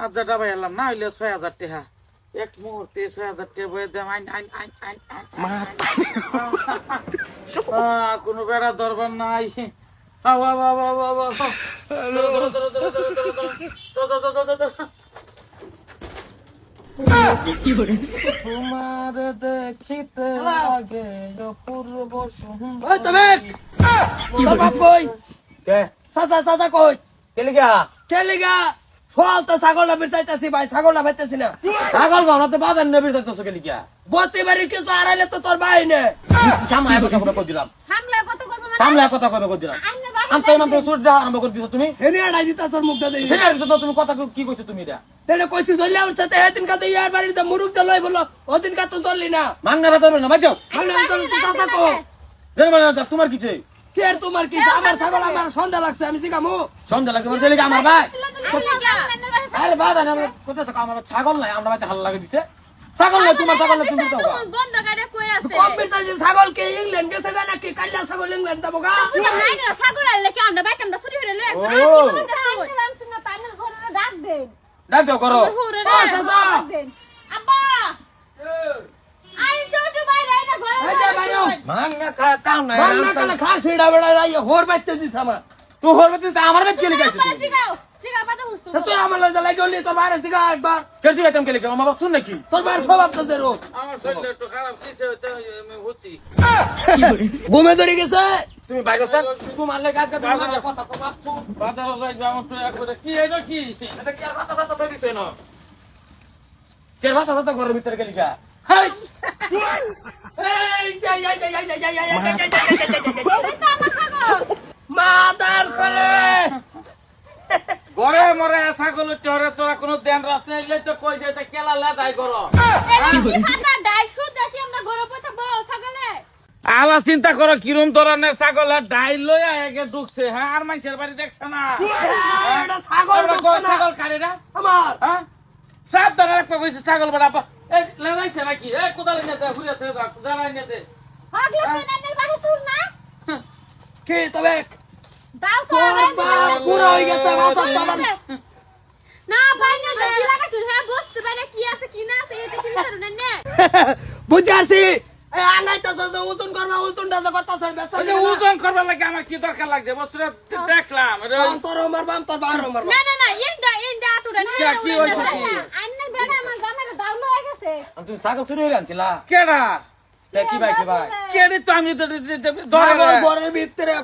আজ্জাটা ভাই এলাম না হইলে ৬,০০০ টাকা এক মুহূর্তে ৬,০০০ টাকা বয়ে দেম কোনো বেড়া দরবার নাই তোমার দেখিতে লাগে পূর্ব ছাগলটা বেচাইতেছি ভাই, ছাগলটা পাইতেছি না। ছাগল ভাবনাতে বাজার নেবে যাইতেছো কেন গিয়া বলতে পারি কিছু আড়াইলে তো তোর ভাই নে সামলায় কথা কই দিলাম আনতে নামতে সুরটা আরম্ভ করে দিছো তুমি সেনে আড়াই দিতা তোর মুখ দেই সেটা তো তুমি কথা কি কইছো তুমি এটা তেলে কইছি চলে উঠতে এদিন কাতে ইয়ার বাড়িতে মুরুক লই বললো ওদিন কা তো চললি না মাংনা বাজার না বাজাও আমরা তো চাচা কো তোমার কি চাই কে আর তোমার কি আমার ছাগল আমার সন্ধ্যা লাগছে আমি জিগামু সন্ধ্যা লাগে বলতে আমার ভাই আরে বাবা না কোথায় থাকো আমার ছাগল নাই আমরা বাইতে হাল লাগে দিছে ছাগল নাই তোমার ছাগল না তুমি দাও বন্ধ করে কই আছে কম বেচাই ছাগল কে ইংল্যান্ড গেছে না কি কাল্লা ছাগল ইংল্যান্ড যাবো গা বুঝা নাই না ছাগল আইলে কি আমরা বাইক আমরা চুরি হইলে ও লাঞ্চ না পাইনাল ঘরে ডাক দেন ডাক দাও করো ও চাচা আব্বা আই ছোট ভাই রাইনা ঘরে এই যে বাইরো মাংনা কাম নাই বাংলা কালে খা ছিড়া বেড়া যাই হোর বাইতে দিছ আমার তুই হরবতে আমার ভাই কে লিখাইছিস জিগাও জিগা পাতা হুস্তো তো তুই আমার লজা লাগি গলি তোর বাইরে জিগা একবার কে জিগাইতাম কে লিখাম আমার শুন নাকি তোর বাইরে স্বভাব তো দেরো আমার শরীরটা একটু খারাপ কিসে হইতে আমি হতি ঘুমে ধরে গেছে তুমি বাইরে স্যার তোমার লাগে আজকে বাজারে কথা কো বাপু বাজারে যাই যাও তো একবারে কি হইলো কি এটা কি আর কথা তো দিছে না কে কথা ঘরের ভিতরে কে লিখা হাই এই যাই যাই যাই যাই যাই যাই মাদার করে ঘরে মরে ছাগল টরে তোরা কোনো দেন রাস্তা এলে তো কই যাইতে কেলা লাদাই করো এলা কি ফাটা ডাই শুদ দেখি আমরা ঘরে বসে বড় ছাগলে আলা চিন্তা করো কিরম ধরনের ছাগলের ডাইল লইয়া একে ঢুকছে হ্যাঁ আর মানুষের বাড়ি দেখছে না এটা ছাগল ছাগল কাটে না আমার হ্যাঁ সাত ধরে একটা কইছে ছাগল বড় এই লড়াইছে নাকি এ কোদাল নিয়ে দে ঘুরে দে দাঁড়াই নিয়ে দে পাগলে তুই নানের বাড়ি সুর না কি তবে দাও তো পুরো হয়ে গেছে মাথা তামান না ভাই না বেশি লাগাছিস হ্যাঁ বুঝতে পারে কি আছে কি না আছে এটা কি বিচারু না নে বুঝাছি এই আনাইতা সজ ওজন করবা ওজনটা তো করতাছ ব্যস্ত এই যে ওজন করবার লাগে আমার কি দরকার লাগছে বছরে দেখলাম তোর মারবাম তোর বারো মারবাম না না না ইন্ডা তুই না কি হইছে কি আন্নার বেড়া আমার গামের দাও লয়ে গেছে তুমি ছাগল চুরি হয়ে আনছিলা কেডা কি ভাই ভাই কেডি তো আমি ছাগল ঘরের ভিতরে